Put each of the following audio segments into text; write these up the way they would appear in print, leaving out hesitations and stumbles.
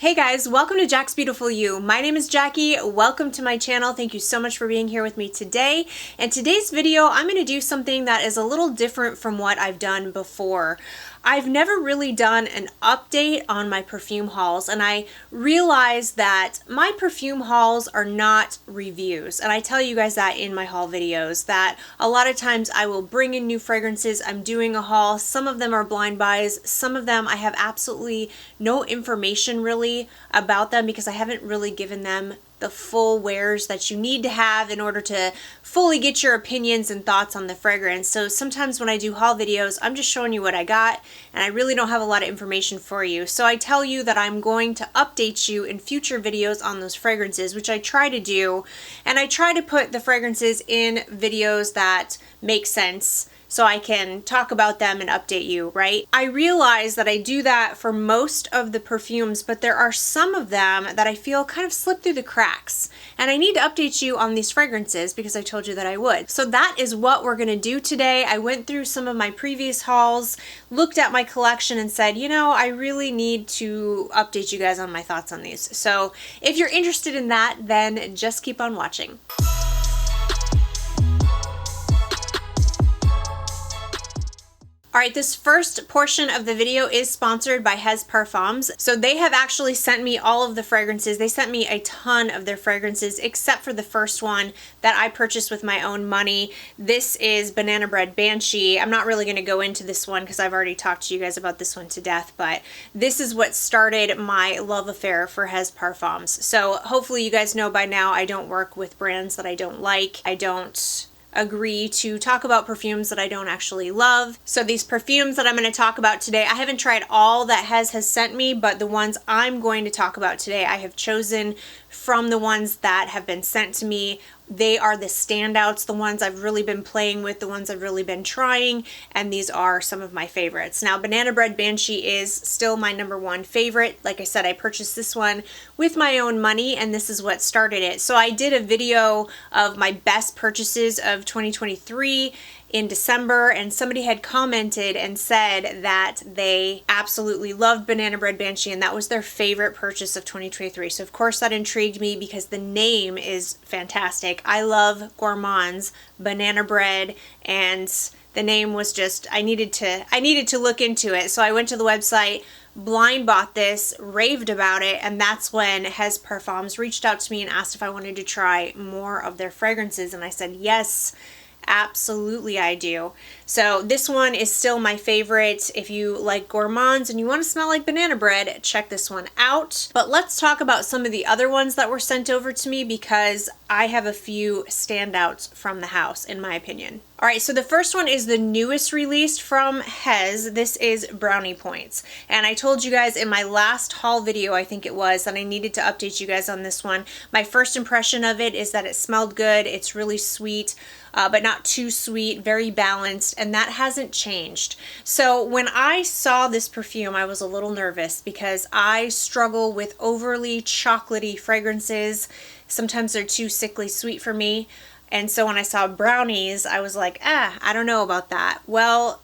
Hey guys, welcome to Jack's Beautiful You. My name is Jackie. Welcome to my channel. Thank you so much for being here with me today. In today's video, I'm going to do something that is a little different from what I've done before. I've never really done an update on my perfume hauls, and I realized that my perfume hauls are not reviews. And I tell you guys that in my haul videos, that a lot of times I will bring in new fragrances, I'm doing a haul, some of them are blind buys, some of them I have absolutely no information really about them because I haven't really given them the full wares that you need to have in order to fully get your opinions and thoughts on the fragrance. So sometimes when I do haul videos, I'm just showing you what I got and I really don't have a lot of information for you. So I tell you that I'm going to update you in future videos on those fragrances, which I try to do, and I try to put the fragrances in videos that make sense so I can talk about them and update you, right? I realize that I do that for most of the perfumes, but there are some of them that I feel kind of slip through the cracks. And I need to update you on these fragrances because I told you that I would. So that is what we're gonna do today. I went through some of my previous hauls, looked at my collection and said, you know, I really need to update you guys on my thoughts on these. So if you're interested in that, then just keep on watching. All right, this first portion of the video is sponsored by Hez Parfums. So they have actually sent me all of the fragrances. They sent me a ton of their fragrances, except for the first one that I purchased with my own money. This is Banana Bread Banshee. I'm not really gonna go into this one because I've already talked to you guys about this one to death, but this is what started my love affair for Hez Parfums. So hopefully you guys know by now I don't work with brands that I don't like. I don't agree to talk about perfumes that I don't actually love. So these perfumes that I'm going to talk about today, I haven't tried all that Hez has sent me, but the ones I'm going to talk about today, I have chosen from the ones that have been sent to me. They are the standouts, the ones I've really been playing with, the ones I've really been trying, and these are some of my favorites. Now, Banana Bread Banshee is still my #1 favorite. Like I said, I purchased this one with my own money, and this is what started it. So I did a video of my best purchases of 2023 in December, and somebody had commented and said that they absolutely loved Banana Bread Banshee and that was their favorite purchase of 2023. So of course that intrigued me because the name is fantastic. I love gourmands, banana bread, and the name was just, I needed to look into it. So I went to the website, blind bought this, raved about it, and that's when Hez Parfums reached out to me and asked if I wanted to try more of their fragrances, and I said yes. Absolutely I do. So this one is still my favorite. If you like gourmands and you want to smell like banana bread, check this one out. But let's talk about some of the other ones that were sent over to me because I have a few standouts from the house in my opinion. All right, so the first one is the newest release from Hez. This is Brownie Points. And I told you guys in my last haul video, I think it was, that I needed to update you guys on this one. My first impression of it is that it smelled good. It's really sweet, but not too sweet, very balanced, and that hasn't changed. So when I saw this perfume, I was a little nervous because I struggle with overly chocolatey fragrances. Sometimes they're too sickly sweet for me. And so when I saw brownies, I was like, I don't know about that. Well,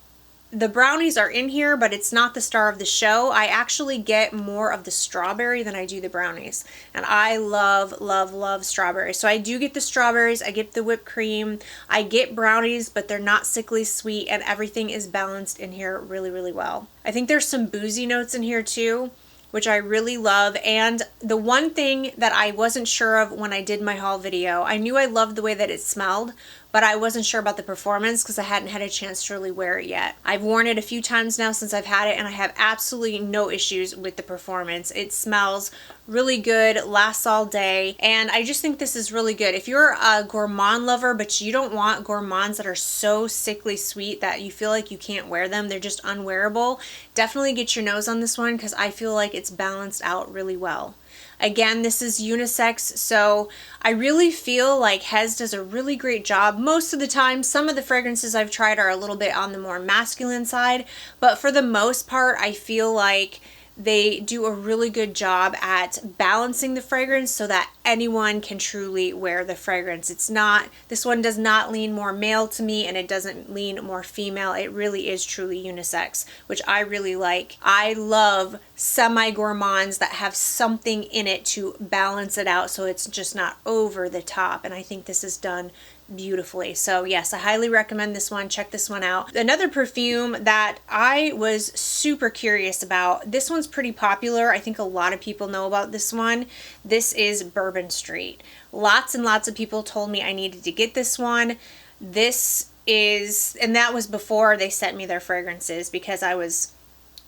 the brownies are in here, but it's not the star of the show. I actually get more of the strawberry than I do the brownies. And I love, love, love strawberries. So I do get the strawberries, I get the whipped cream, I get brownies, but they're not sickly sweet, and everything is balanced in here really, really well. I think there's some boozy notes in here too, which I really love. And the one thing that I wasn't sure of when I did my haul video, I knew I loved the way that it smelled, but I wasn't sure about the performance because I hadn't had a chance to really wear it yet. I've worn it a few times now since I've had it, and I have absolutely no issues with the performance. It smells really good, lasts all day, and I just think this is really good. If you're a gourmand lover, but you don't want gourmands that are so sickly sweet that you feel like you can't wear them, they're just unwearable, definitely get your nose on this one because I feel like it's balanced out really well. Again, this is unisex, so I really feel like Hez does a really great job most of the time. Some of the fragrances I've tried are a little bit on the more masculine side, but for the most part, I feel like they do a really good job at balancing the fragrance so that anyone can truly wear the fragrance. This one does not lean more male to me, and it doesn't lean more female. It really is truly unisex, which I really like. I love semi-gourmands that have something in it to balance it out so it's just not over the top, and I think this is done beautifully. So yes, I highly recommend this one. Check this one out. Another perfume that I was super curious about, this one's pretty popular. I think a lot of people know about this one. This is Bourbon Street. Lots and lots of people told me I needed to get this one. This is, and that was before they sent me their fragrances, because I was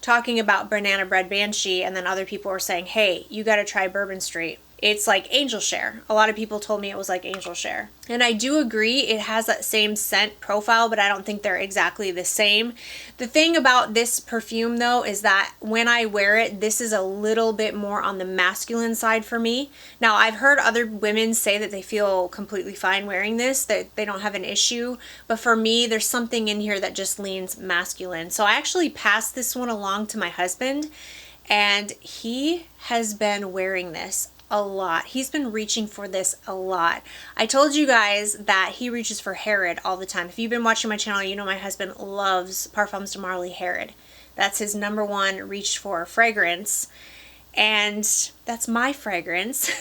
talking about Banana Bread Banshee, and then other people were saying, hey, you got to try Bourbon Street. It's like Angel Share. A lot of people told me it was like Angel Share. And I do agree, it has that same scent profile, but I don't think they're exactly the same. The thing about this perfume though is that when I wear it, this is a little bit more on the masculine side for me. Now, I've heard other women say that they feel completely fine wearing this, that they don't have an issue. But for me, there's something in here that just leans masculine. So I actually passed this one along to my husband, and he has been wearing this a lot. He's been reaching for this a lot. I told you guys that he reaches for Herod all the time. If you've been watching my channel, you know my husband loves Parfums de Marly Herod. That's his #1 reach for fragrance. And that's my fragrance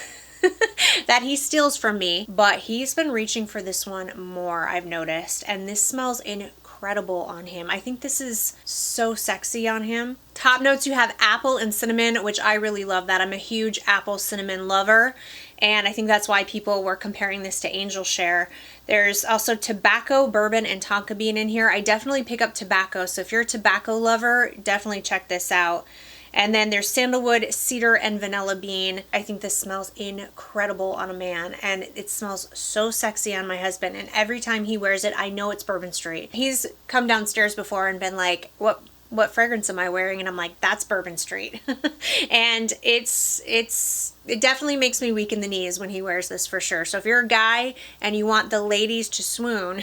that he steals from me. But he's been reaching for this one more, I've noticed. And this smells incredible on him. I think this is so sexy on him. Top notes, you have apple and cinnamon, which I really love that. I'm a huge apple cinnamon lover, and I think that's why people were comparing this to Angel Share. There's also tobacco, bourbon, and tonka bean in here. I definitely pick up tobacco, so if you're a tobacco lover, definitely check this out. And then there's sandalwood, cedar, and vanilla bean. I think this smells incredible on a man, and it smells so sexy on my husband. And every time he wears it, I know it's Bourbon Street. He's come downstairs before and been like, what fragrance am I wearing? And I'm like, that's Bourbon Street. And it definitely makes me weak in the knees when he wears this, for sure. So if you're a guy and you want the ladies to swoon,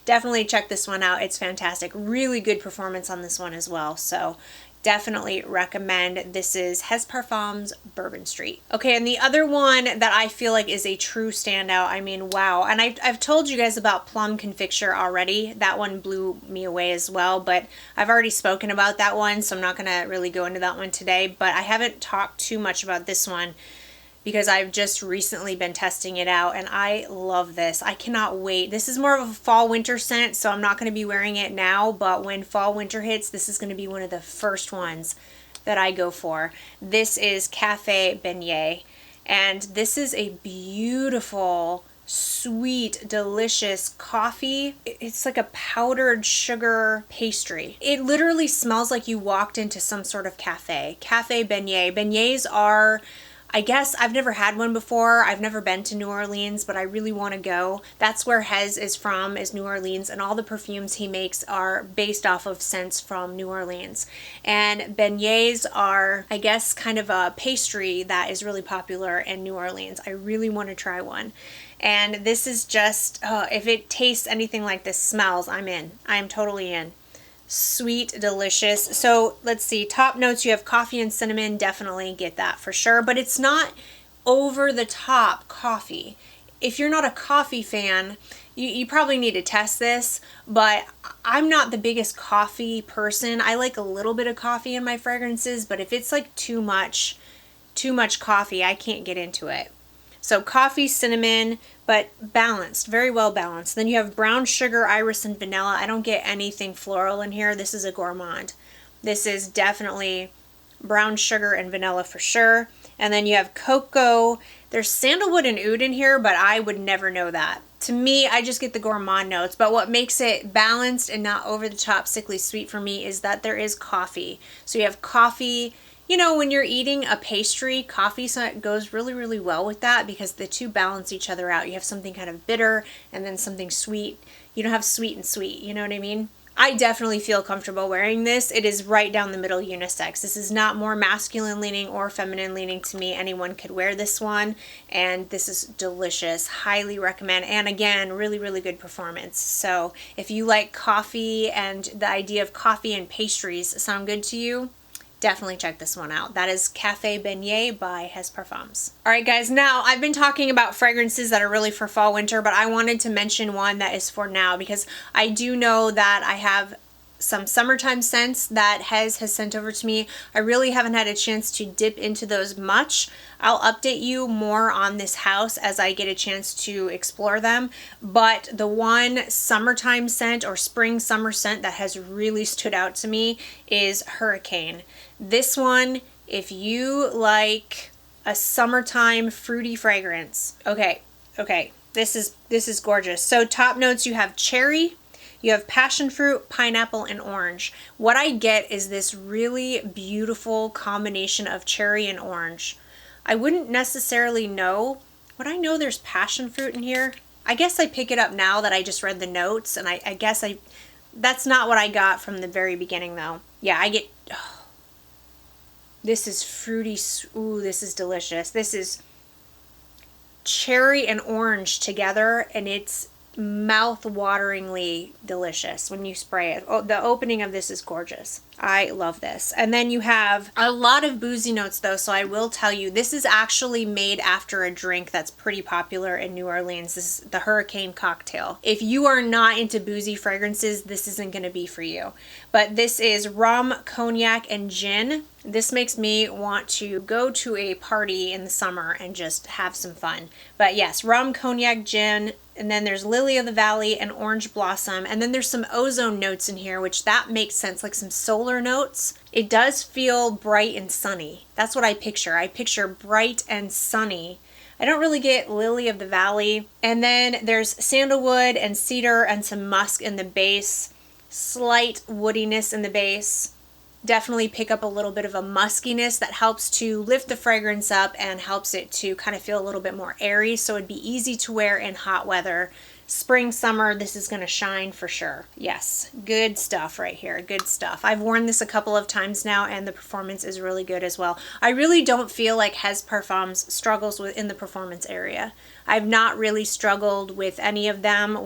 definitely check this one out. It's fantastic. Really good performance on this one as well. So definitely recommend. This is Hez Parfums Bourbon Street. Okay, and the other one that I feel like is a true standout, I mean, wow. And I've told you guys about Plum Confecture already. That one blew me away as well, but I've already spoken about that one, so I'm not gonna really go into that one today. But I haven't talked too much about this one because I've just recently been testing it out, and I love this. I cannot wait. This is more of a fall winter scent, so I'm not going to be wearing it now, but when fall winter hits, this is going to be one of the first ones that I go for. This is Cafe Beignet, and this is a beautiful, sweet, delicious coffee. It's like a powdered sugar pastry. It literally smells like you walked into some sort of cafe. Cafe Beignet. Beignets are, I guess, I've never had one before. I've never been to New Orleans, but I really want to go. That's where Hez is from, is New Orleans, and all the perfumes he makes are based off of scents from New Orleans. And beignets are, I guess, kind of a pastry that is really popular in New Orleans. I really want to try one. And this is just, if it tastes anything like this smells, I'm in. I am totally in. Sweet, delicious. So let's see, top notes, you have coffee and cinnamon. Definitely get that for sure, but it's not over the top coffee. If you're not a coffee fan, you probably need to test this, but I'm not the biggest coffee person. I like a little bit of coffee in my fragrances, but if it's like too much coffee, I can't get into it. So coffee, cinnamon, but balanced, very well balanced. Then you have brown sugar, iris, and vanilla. I don't get anything floral in here. This is a gourmand. This is definitely brown sugar and vanilla for sure. And then you have cocoa. There's sandalwood and oud in here, but I would never know that. To me, I just get the gourmand notes, but what makes it balanced and not over the top sickly sweet for me is that there is coffee. So you have coffee. You know, when you're eating a pastry, coffee goes really, really well with that because the two balance each other out. You have something kind of bitter and then something sweet. You don't have sweet and sweet, you know what I mean? I definitely feel comfortable wearing this. It is right down the middle unisex. This is not more masculine leaning or feminine leaning to me. Anyone could wear this one, and this is delicious. Highly recommend. And again, really, really good performance. So if you like coffee and the idea of coffee and pastries sound good to you, definitely check this one out. That is Café Beignet by Hez Parfums. All right, guys, now I've been talking about fragrances that are really for fall, winter, but I wanted to mention one that is for now because I do know that I have some summertime scents that Hez has sent over to me. I really haven't had a chance to dip into those much. I'll update you more on this house as I get a chance to explore them. But the one summertime scent or spring summer scent that has really stood out to me is Hurricane. This one, if you like a summertime fruity fragrance, okay, this is gorgeous. So top notes, you have cherry, you have passion fruit, pineapple, and orange. What I get is this really beautiful combination of cherry and orange. I wouldn't necessarily know. Would I know there's passion fruit in here? I guess I pick it up now that I just read the notes, and I guess that's not what I got from the very beginning though. Yeah, I get, oh, this is fruity. Ooh, this is delicious. This is cherry and orange together, and it's mouth-wateringly delicious when you spray it. Oh, the opening of this is gorgeous. I love this. And then you have a lot of boozy notes though, so I will tell you, this is actually made after a drink that's pretty popular in New Orleans. This is the Hurricane cocktail. If you are not into boozy fragrances, this isn't going to be for you. But this is rum, cognac, and gin. This makes me want to go to a party in the summer and just have some fun. But yes, rum, cognac, gin, and then there's Lily of the Valley and Orange Blossom. And then there's some ozone notes in here, which that makes sense, like some solar notes. It does feel bright and sunny. That's what I picture. I picture bright and sunny. I don't really get Lily of the Valley. And then there's sandalwood and cedar and some musk in the base. Slight woodiness in the base. Definitely pick up a little bit of a muskiness that helps to lift the fragrance up and helps it to kind of feel a little bit more airy, so it'd be easy to wear in hot weather. Spring, summer, this is going to shine for sure. Yes, good stuff right here. Good stuff. I've worn this a couple of times now and the performance is really good as well. I really don't feel like Hez Parfums struggles in the performance area. I've not really struggled with any of them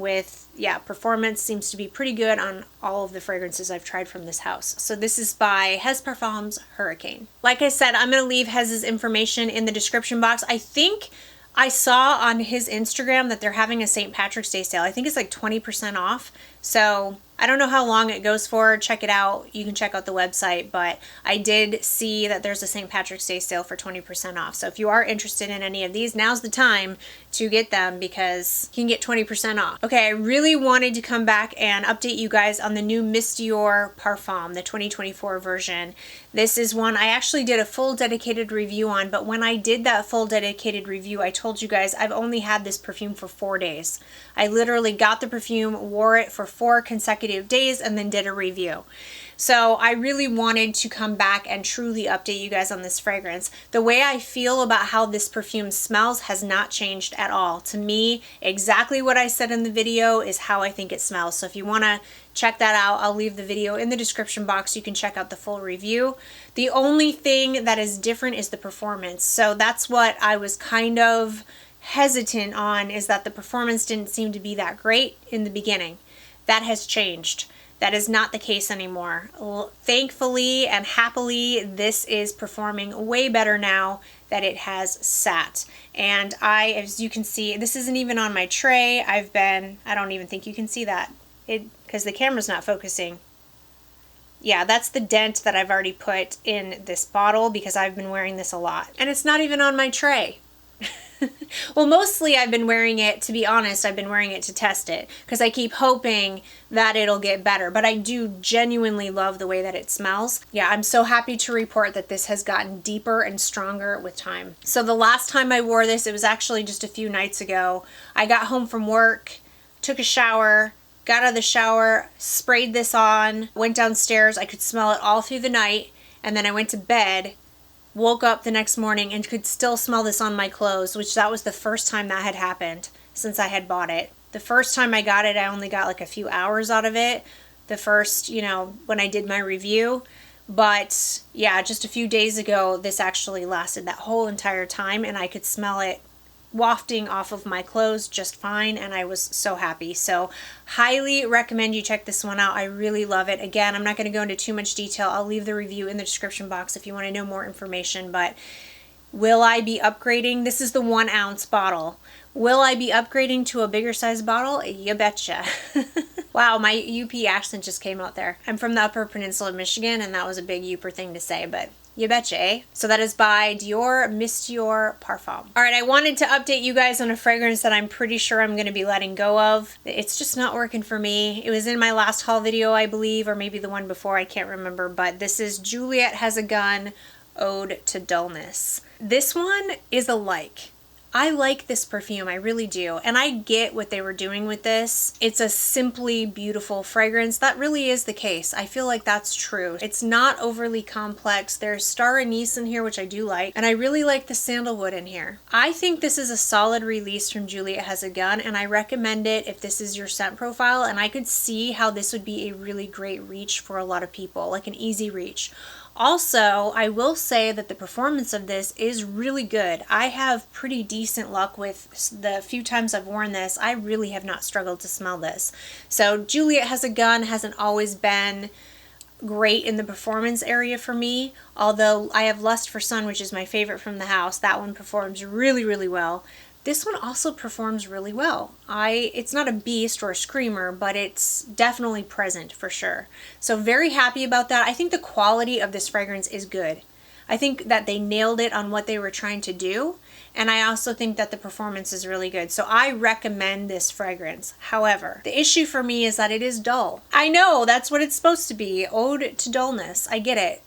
yeah, performance seems to be pretty good on all of the fragrances I've tried from this house. So this is by Hez Parfums Hurricane. Like I said, I'm going to leave Hez's information in the description box. I think I saw on his Instagram that they're having a St. Patrick's Day sale. I think it's like 20% off. So I don't know how long it goes for. Check it out. You can check out the website, but I did see that there's a St. Patrick's Day sale for 20% off. So if you are interested in any of these, now's the time to get them because you can get 20% off. Okay, I really wanted to come back and update you guys on the new Mistior Parfum, the 2024 version. This is one I actually did a full dedicated review on, but when I did that full dedicated review, I told you guys I've only had this perfume for 4 days. I literally got the perfume, wore it for 4 consecutive days, and then did a review. So I really wanted to come back and truly update you guys on this fragrance. The way I feel about how this perfume smells has not changed at all. To me, exactly what I said in the video is how I think it smells. So if you want to check that out, I'll leave the video in the description box. You can check out the full review. The only thing that is different is the performance. So that's what I was kind of hesitant on, is that the performance didn't seem to be that great in the beginning. That has changed. That is not the case anymore. Thankfully and happily, this is performing way better now that it has sat. And as you can see, this isn't even on my tray. I don't even think you can see that because the camera's not focusing. Yeah, that's the dent that I've already put in this bottle because I've been wearing this a lot. And it's not even on my tray. Well, mostly I've been wearing it, to be honest, I've been wearing it to test it because I keep hoping that it'll get better, but I do genuinely love the way that it smells. Yeah, I'm so happy to report that this has gotten deeper and stronger with time. So the last time I wore this, it was actually just a few nights ago. I got home from work, took a shower, got out of the shower, sprayed this on, went downstairs. I could smell it all through the night, and then I went to bed. Woke up the next morning and could still smell this on my clothes, which that was the first time that had happened since I had bought it. The first time I got it, I only got like a few hours out of it. The first, when I did my review. But yeah, just a few days ago, this actually lasted that whole entire time and I could smell it wafting off of my clothes just fine, and I was so happy. So highly recommend you check this one out. I really love it. Again, I'm not going to go into too much detail. I'll leave the review in the description box if you want to know more information. But will I be upgrading? This is the 1 ounce bottle. Will I be upgrading to a bigger size bottle? You betcha. Wow, my UP accent just came out there. I'm from the Upper Peninsula of Michigan, and that was a big Uper thing to say, but you betcha, eh? So that is by Dior Mistior Parfum. All right, I wanted to update you guys on a fragrance that I'm pretty sure I'm going to be letting go of. It's just not working for me. It was in my last haul video, I believe, or maybe the one before, I can't remember, but this is Juliet Has Ode to Dullness. This one is a like. I like this perfume, I really do, and I get what they were doing with this. It's a simply beautiful fragrance. That really is the case. I feel like that's true. It's not overly complex. There's star anise in here, which I do like, and I really like the sandalwood in here. I think this is a solid release from Juliet Has and I recommend it if this is your scent profile, and I could see how this would be a really great reach for a lot of people, like an easy reach. Also, I will say that the performance of this is really good. I have pretty decent luck with the few times I've worn this. I really have not struggled to smell this. So Juliet Has hasn't always been great in the performance area for me, although I have Lust for Sun, which is my favorite from the house. That one performs really, really well. This one also performs really well. It's not a beast or a screamer, but it's definitely present for sure. So very happy about that. I think the quality of this fragrance is good. I think that they nailed it on what they were trying to do. And I also think that the performance is really good. So I recommend this fragrance. However, the issue for me is that it is dull. I know that's what it's supposed to be. Ode to dullness. I get it.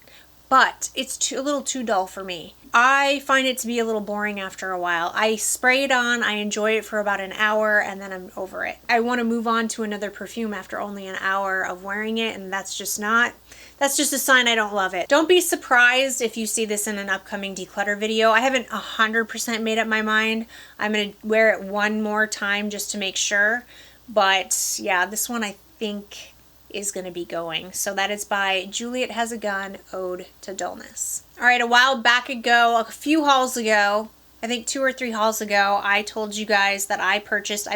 But it's a little too dull for me. I find it to be a little boring after a while. I spray it on, I enjoy it for about an hour, and then I'm over it. I want to move on to another perfume after only an hour of wearing it, and that's just a sign I don't love it. Don't be surprised if you see this in an upcoming declutter video. I haven't 100% made up my mind. I'm going to wear it one more time just to make sure. But yeah, this one I think is going to be going. So that is by Juliet Has Ode to Dullness. All right, a while back ago, a few hauls ago, I think 2 or 3 hauls ago, I told you guys that I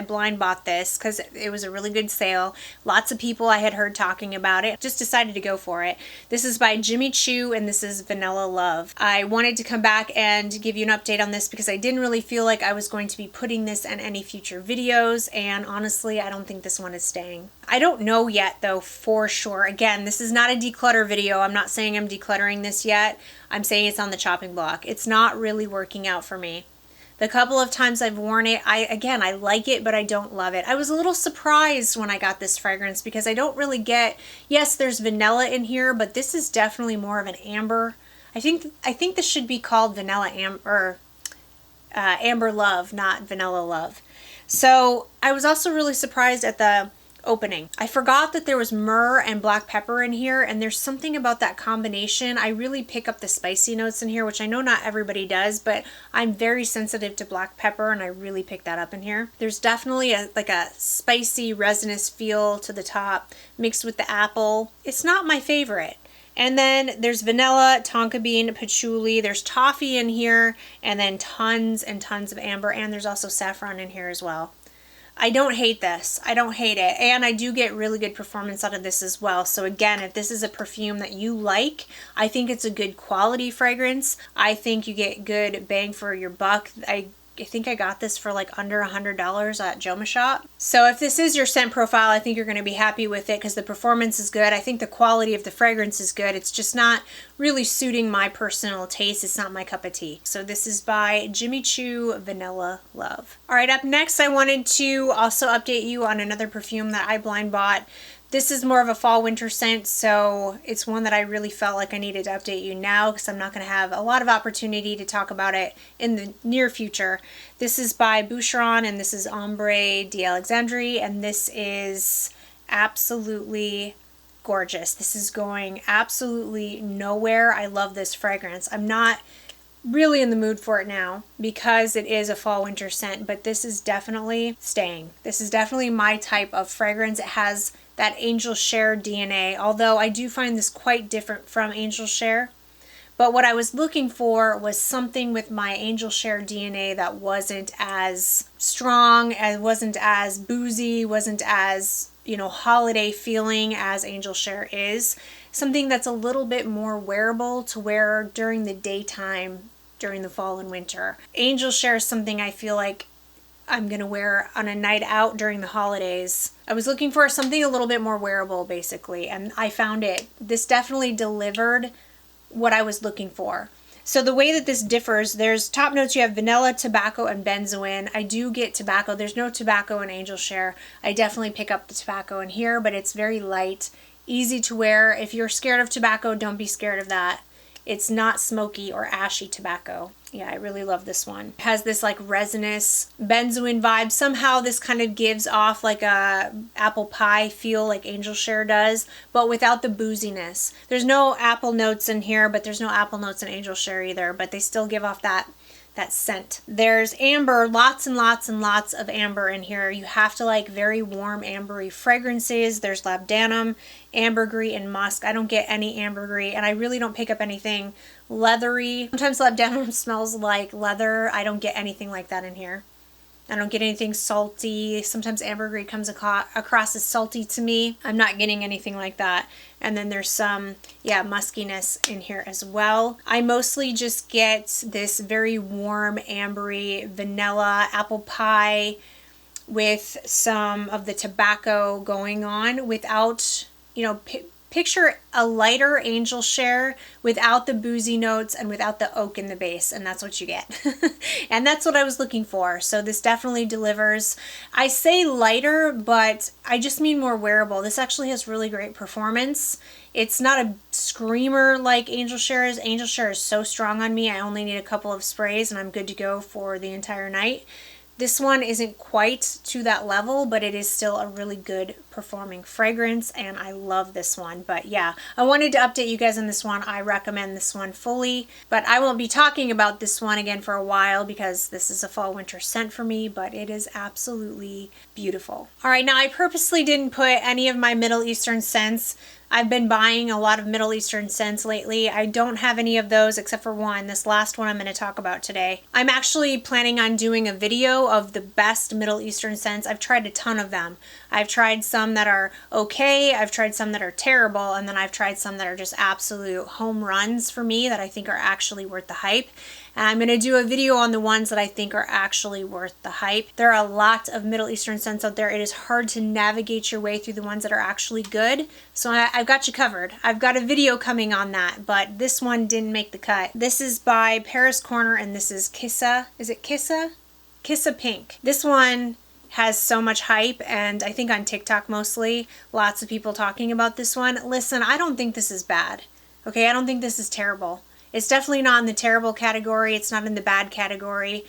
blind bought this because it was a really good sale. Lots of people I had heard talking about it. Just decided to go for it. This is by Choo, and this is Vanilla Love. I wanted to come back and give you an update on this because I didn't really feel like I was going to be putting this in any future videos, and honestly, I don't think this one is staying. I don't know yet, though, for sure. Again, this is not a declutter video. I'm not saying I'm decluttering this yet. I'm saying it's on the chopping block. It's not really working out for me. The couple of times I've worn it, I like it, but I don't love it. I was a little surprised when I got this fragrance because I don't really get, yes, there's vanilla in here, but this is definitely more of an amber. I think this should be called Vanilla Amber, Amber Love, not Vanilla Love. So I was also really surprised at the opening. I forgot that there was myrrh and black pepper in here, and there's something about that combination. I really pick up the spicy notes in here, which I know not everybody does, but I'm very sensitive to black pepper, and I really pick that up in here. There's definitely a spicy resinous feel to the top mixed with the apple. It's not my favorite. And then there's vanilla, tonka bean, patchouli, there's toffee in here, and then tons and tons of amber, and there's also saffron in here as well. I don't hate this. I don't hate it. And I do get really good performance out of this as well. So again, if this is a perfume that you like, I think it's a good quality fragrance. I think you get good bang for your buck. I think I got this for like under $100 at Joma Shop. So if this is your scent profile, I think you're going to be happy with it because the performance is good. I think the quality of the fragrance is good. It's just not really suiting my personal taste. It's not my cup of tea. So this is by Choo Vanilla Love. All right, up next, I wanted to also update you on another perfume that I blind bought. This is more of a fall winter scent, so it's one that I really felt like I needed to update you now because I'm not going to have a lot of opportunity to talk about it in the near future. This is by Bueron, and this is Ombre de Alexandri, and this is absolutely gorgeous. This is going absolutely nowhere. I love this fragrance. I'm not really in the mood for it now because it is a fall winter scent, but this is definitely staying. This is definitely my type of fragrance. It has that Angel Share DNA, although I do find this quite different from Angel Share, But what I was looking for was something with my Angel Share DNA that wasn't as strong, wasn't as boozy, wasn't as, you know, holiday feeling as Angel Share is. Something that's a little bit more wearable to wear during the daytime, during the fall and winter. Angel Share is something I feel like I'm gonna wear on a night out during the holidays. I was looking for something a little bit more wearable, basically, and I found it. This definitely delivered what I was looking for. So the way that this differs, there's top notes, you have vanilla, tobacco, and benzoin. I do get tobacco. There's no tobacco in Angel Share. I definitely pick up the tobacco in here, but it's very light, easy to wear. If you're scared of tobacco, don't be scared of that. It's not smoky or ashy tobacco. Yeah, I really love this one. It has this like resinous benzoin vibe. Somehow this kind of gives off like a apple pie feel like Angel Share does, but without the booziness. There's no apple notes in here, but there's no apple notes in Angel Share either, but they still give off that scent. There's amber, lots and lots and lots of amber in here. You have to like very warm ambery fragrances. There's labdanum, ambergris, and musk. I don't get any ambergris, and I really don't pick up anything leathery. Sometimes labdanum smells like leather. I don't get anything like that in here. I don't get anything salty. Sometimes ambergris comes across as salty to me. I'm not getting anything like that. And then there's some, yeah, muskiness in here as well. I mostly just get this very warm, ambery, vanilla, apple pie with some of the tobacco going on without, you know, picture a lighter Angel Share without the boozy notes and without the oak in the base, and that's what you get. And that's what I was looking for. So this definitely delivers. I say lighter, but I just mean more wearable. This actually has really great performance. It's not a screamer like Angel Share is. Angel Share is so strong on me. I only need a couple of sprays and I'm good to go for the entire night. This one isn't quite to that level, but it is still a really good performing fragrance, and I love this one. But yeah, I wanted to update you guys on this one. I recommend this one fully, but I won't be talking about this one again for a while because this is a fall winter scent for me, but it is absolutely beautiful. All right, now I purposely didn't put any of my Middle Eastern scents. I've been buying a lot of Middle Eastern scents lately. I don't have any of those except for one, this last one I'm going to talk about today. I'm actually planning on doing a video of the best Middle Eastern scents. I've tried a ton of them. I've tried some that are okay, I've tried some that are terrible, and then I've tried some that are just absolute home runs for me that I think are actually worth the hype. And I'm going to do a video on the ones that I think are actually worth the hype. There are a lot of Middle Eastern scents out there. It is hard to navigate your way through the ones that are actually good. So I've got you covered. I've got a video coming on that, but this one didn't make the cut. This is by Paris Corner, and this is Kissa. Is it Kissa? Kissa Pink. This one has so much hype, and I think on TikTok mostly, lots of people talking about this one. Listen, I don't think this is bad. Okay, I don't think this is terrible. It's definitely not in the terrible category. It's not in the bad category.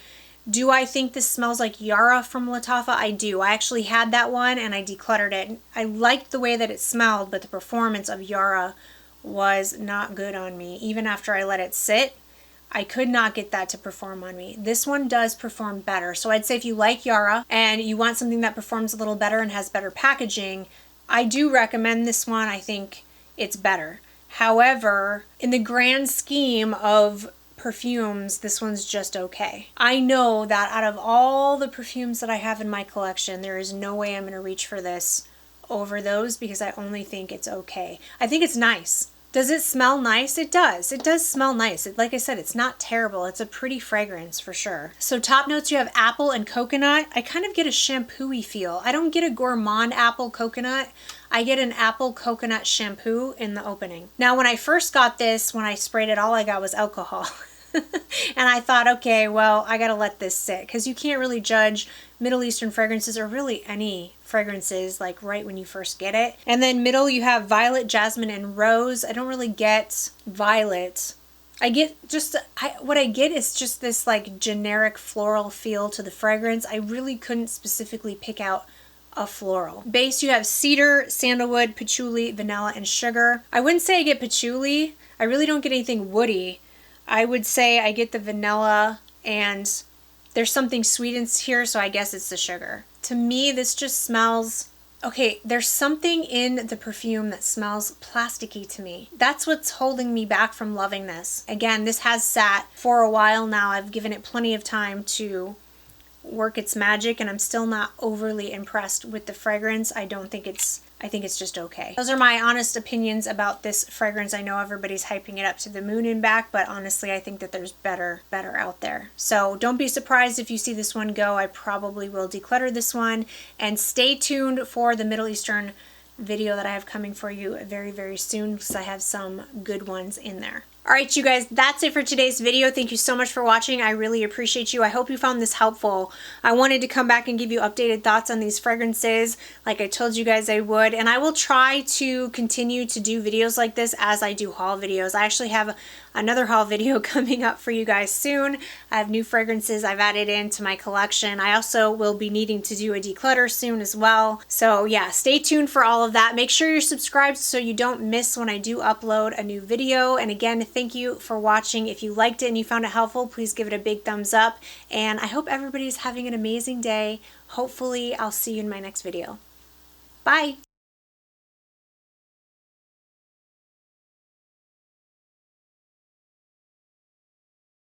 Do I think this smells like Yara from Lattafa? I do. I actually had that one and I decluttered it. I liked the way that it smelled, but the performance of Yara was not good on me. Even after I let it sit, I could not get that to perform on me. This one does perform better. So I'd say if you like Yara and you want something that performs a little better and has better packaging, I do recommend this one. I think it's better. However, in the grand scheme of perfumes, this one's just okay. I know that out of all the perfumes that I have in my collection, there is no way I'm going to reach for this over those because I only think it's okay. I think it's nice. Does it smell nice? It does. It does smell nice. Like I said, it's not terrible. It's a pretty fragrance for sure. So top notes, you have apple and coconut. I kind of get a shampoo-y feel. I don't get a gourmand apple coconut. I get an apple coconut shampoo in the opening. Now, when I first got this, when I sprayed it, all I got was alcohol. And I thought, okay, well, I gotta let this sit because you can't really judge Middle Eastern fragrances or really any fragrances like right when you first get it. And then middle, you have violet, jasmine, and rose. I don't really get violet. I get just, what I get is just this like generic floral feel to the fragrance. I really couldn't specifically pick out a floral. Base, you have cedar, sandalwood, patchouli, vanilla, and sugar. I wouldn't say I get patchouli. I really don't get anything woody. I would say I get the vanilla and there's something sweet in here, so I guess it's the sugar. To me, this just smells Okay, there's something in the perfume that smells plasticky to me. That's what's holding me back from loving this. Again, this has sat for a while now. I've given it plenty of time to work its magic, and I'm still not overly impressed with the fragrance. I think it's just okay. Those are my honest opinions about this fragrance. I know everybody's hyping it up to the moon and back, but honestly, I think that there's better out there. So don't be surprised if you see this one go. I probably will declutter this one, and stay tuned for the Middle Eastern video that I have coming for you very, very soon, because I have some good ones in there. Alright, you guys, that's it for today's video. Thank you so much for watching. I really appreciate you. I hope you found this helpful. I wanted to come back and give you updated thoughts on these fragrances like I told you guys I would, and I will try to continue to do videos like this as I do haul videos. I actually have another haul video coming up for you guys soon. I have new fragrances I've added into my collection. I also will be needing to do a declutter soon as well. So yeah, stay tuned for all of that. Make sure you're subscribed so you don't miss when I do upload a new video. And again, thank you for watching. If you liked it and you found it helpful, please give it a big thumbs up. And I hope everybody's having an amazing day. Hopefully, I'll see you in my next video. Bye!